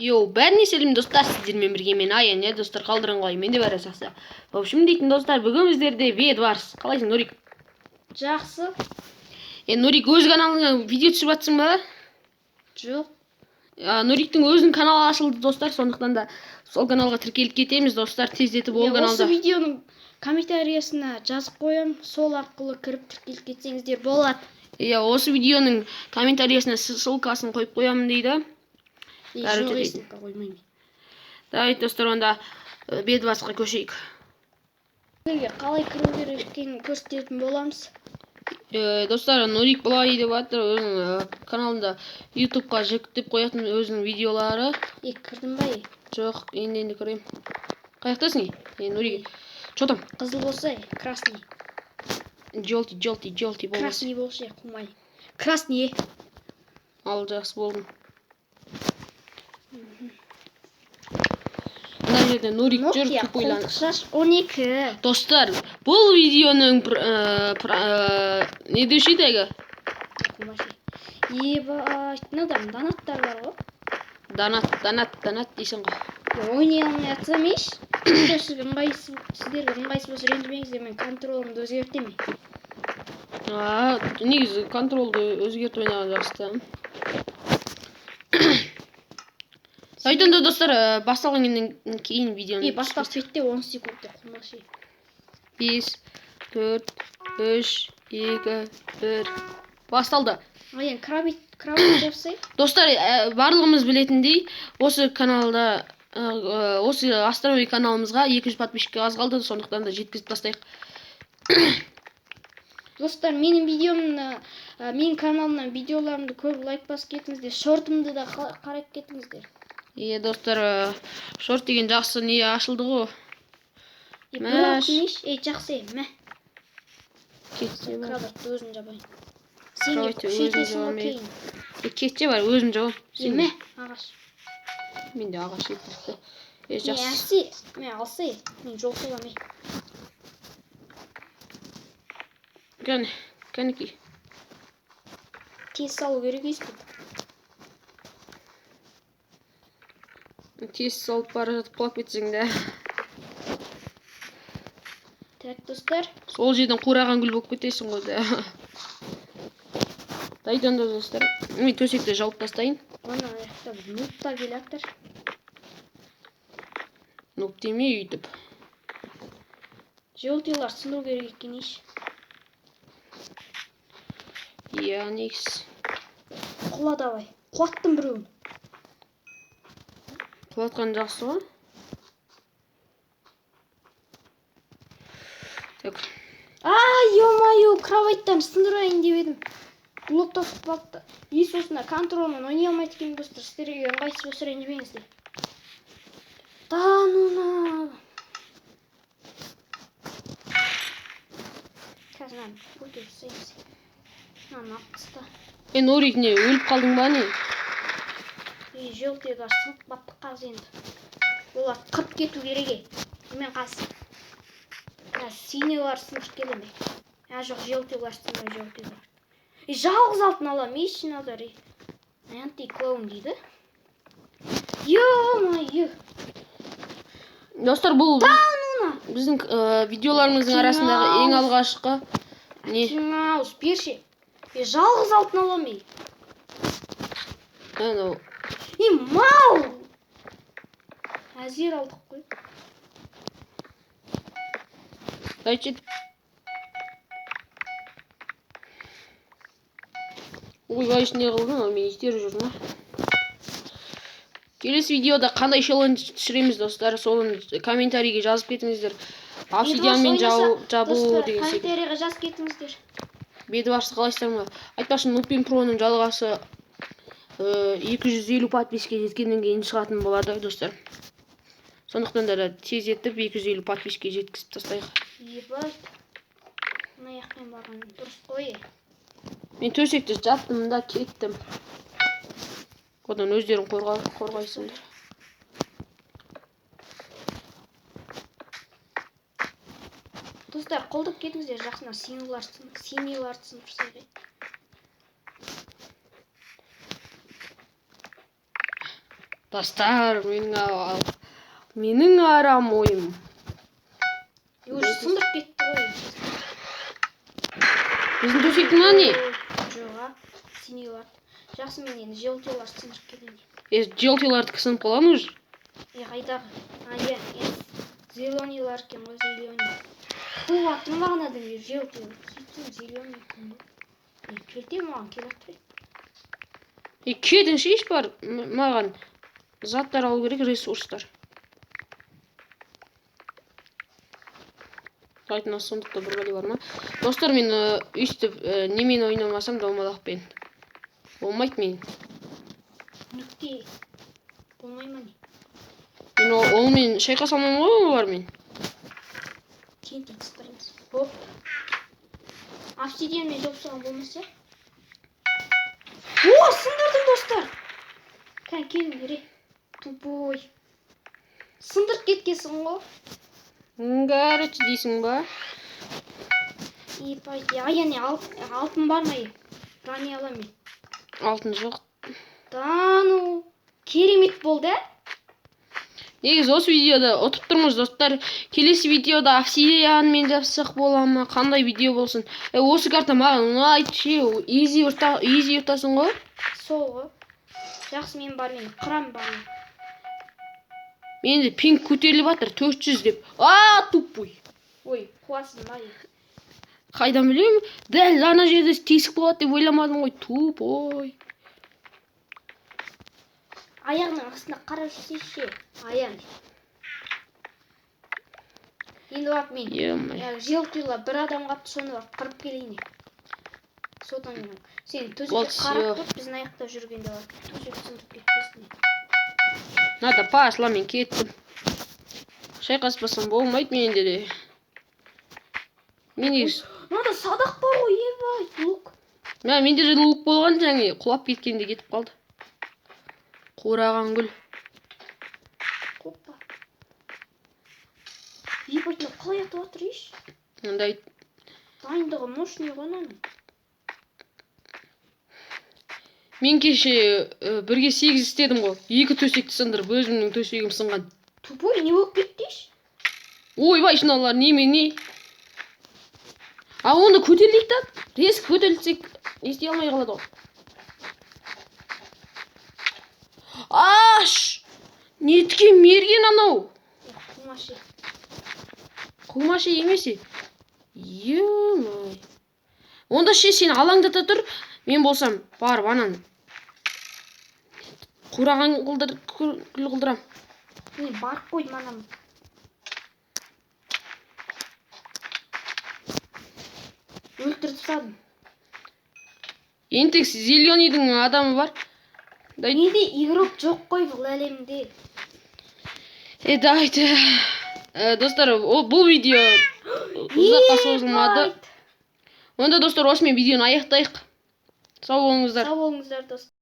Йоу, бәріне сәлем достар, сіздермен бірге мен Аян, достар, қалдырын қалай, менде бәрі жақсы. В общем, дейтін достар, бүгін біздерде Бедварс. Қалайсың, Нурик? Жақсы. Нурик, өз каналыңа видео түсіріп жатсың ба? Жоқ. Нуриктің өзінің каналы ашылды, достар, сондықтан да сол каналға тіркеліп кетеміз, достар, тездетіп ол каналда. Осы видеоның комментариясына жазып қоям, сол арқылы кіріп тіркеліп кетсеңіздер болады. Осы видеоның комментариясына ссылкасын қойып қоямын дейді. Жоқ, ссылка қоймаймын. Давайте, достар, онда Бедварсқа көшейік. Қалай кіру керек екенін көрсететін боламыз. Достар, Нурик былай деп жатыр, өзінің каналында ютубқа жүктеп қоятын өзінің видеолары. Кірдім ба? Жоқ, енді кірем. Қаяқтасың? Нурик, что там? Қызыл болса, красный. Желтый болмас. Красный болса, қумай. Красный. Ал, жақсы болдым. Мына жерде Нурик жүр, тупойланып. Шаш 12. Достар, бұл видеоның не деуші еді? Ебать, мынадан донаттар бар ғой. Донат дейсің ғой. Ойнай алмай атсам еш. Сіздерге ыңғайсыз болса ренжімеңіздер, мен контролымды өзгертемін. Негізі контролды өзгертіп ойнаған жақсы. Айтында достар, басталғаннан кейін видеоны. Бастап кетті 10 секундте қылмашы. 5, 4, 3, 2, 1. Басталды. Аян, крабит жасай. Достар, барлығымыз білетіндей, осы каналда, осы Астрови каналымызға 200 подписчикке аз қалды, сондықтан да жеткізіп тастайық. Достар, менің каналымнан видеоларымды көріп лайк басып кетіңіздер, шортымды да қарап кетіңіздер. Достар, шорт деген жақсы не ашылды ғой. Жақсы, мә. Кетсе бар. Крабатты өзін жабайын. Крабатты өзін жабайын. Кетсе бар, өзін жабайын. Мә, ағаш. Мен де ағаш епірді. Жақсы. Мә, алсай. Мен жол соғам. Кәнеки. Тез салу керек еспет. Тез салып бара жатып құлап кетсең де. Так, достар. Сол жерден қураған гүл болып кетесің ғой да. Дайданда, достар. Мен төсекті жауып тастайын. Ана аяқта нұпта келаттыр. Нұп демей үйтіп. Желтилар сыну керек екен еш. Негіз. Құла давай. Құлаттым біреуін. Құлатқан жақсы ғой. Так. Ё-моё, кроваттан сындырайын деп едім. Блоктан сұқпақты. Осына контролмен ойнай алмайды екен, достар. Сіздерге ыңғайсыз болса ренжімеңіздер. Нуна. Қазір мен көтер сейміз. Нақыста. Нурик не, өліп қалдың ба не? Желтыйлар сынып баттық қаз енді. Олар қырып кету керек. Мен қаз. Синелар сынып келеме. Жоқ, желтыйлар сынып желтыйлар. Жалғыз алтын алам, ешін алдар. Антиклоун дейді. Ё-моё. Достар, бұл біздің видеоларымыздың арасындағы ең алғашқы не? Ауыз берші. Жалғыз алтын алам. Мау! Әзер алдық қой. Дайчет. Ойбай, не қылдың, мен істері жүрмін. Келесі видеода қандай челлендж түсіреміз, достар, соны комментарийге жазып кетіңіздер. Обсидианмен жабу деген секілді. Комментарийға жазып кетіңіздер. Бедварсты қалайсыздар ма? Айтпақшы, Нупин Проның жалғасы 250 подписке жеткеннен кейін шығатын болады, достар. Сондықтан да тез етіп 250 подписке жеткізіп тастайық. Ебать. Мына яқпен барған дұрыс қой. Мен төсекті жаттым да кеттім. Одан өздерін қорғайсыңдар. Достар, қолдап кетіңіздер, жақсына синилар сынып. Достар, менің арам ойым. Уже сындырып кетті ғой. Біздің төсектің не? Жоға, сенеу бар. Жақсы, мен енді желтеулар сындырып кетейін. Желтилардікі сынып қалған уже. Қайдағы? Зеленыйлар екен ғой, зеленый. Қуаттың бағанады мен желтеу. Сөйтсем зеленый екен ғой. Келте маған келатыр. Кетіңші еш бар маған заттар алу керек, ресурстар. Айтына сондықта бір бәле бар ма? Достар, мен өйстіп немен ойнамасам домалақпен. Болмайды мен. Нүкте. Болмай ма не? Мен олмен шайқаса алмаймын ғой олармен. Кейін тастаймыз. Хоп. Обсидианмен жопсыған болмаса? О, сындырдым достар. Келіңдер. Тупой. Сындырып кеткенсің ғой. Короче дейсің ба? Яғни алтын бар ма? Рани аламын. Алтын жоқ. Тану. Керемет болды. Негізі осы видеода ұтып тұрмыз достар. Келесі видеода обсидианмен жасақ бола ма? Қандай видео болсын? Осы карта маған ұнайды ше. Изи ұртасың ғой? Сол ғой. Жақсы, мен бар, мен қырам бар. Менде пинг көтеріліп жатыр 400 деп. Тупой. Ой, қуасың ба? Қайдан білемін? Дәл ана жерде тесік болады деп ойламадым ғой. Тупой. Аяғының астына қарап жүрсейші. Аян. Енді бап мен. Желтыйлар бір адам қапты, соны бап қырып келейін. Содан мен. Сен төсекке қарап тұр, біздің аяқта жүргенде бар. Төсек сындырып кетпесіне. Надо пасла, мен кеттім. Шайқаспасам болмайды менде де. Надо садақ бар ғой, ебай, лук. Менде де лук болған, жаңа құлап кеткенде кетіп қалды. Қураған гүл. Қоппа. Ебайтын қалай атып атыр еш? Ондай. Дайындығы мощный ғана. Мен кеше 1-ге 8 істедім ғой. 2 төсекті сындырып, өзімнің төсегім сынған. Тупой, не болып кетті еш? Ойбай, шыналар, неме? Оны көтерілейік та, резк көтерілсек, ести алмай қалады ғой. Нетке мерген анау? Қумашы. Қумашы емесе? Емай. Онда ше, сен алаңдата тұр, мен болсам, барып анан. Қураған күл қылдырам. Мен барып қойдым анам. Өлтіріп садым. Ентек зеленыйдің адамы бар. Менде игрок жоқ қой бұл әлемде. Дайте. Достар, бұл видео ұзаққа созылмады. Онда достар, осымен видеоны аяқтайық. Сау болыңыздар. Сау болыңыздар достар.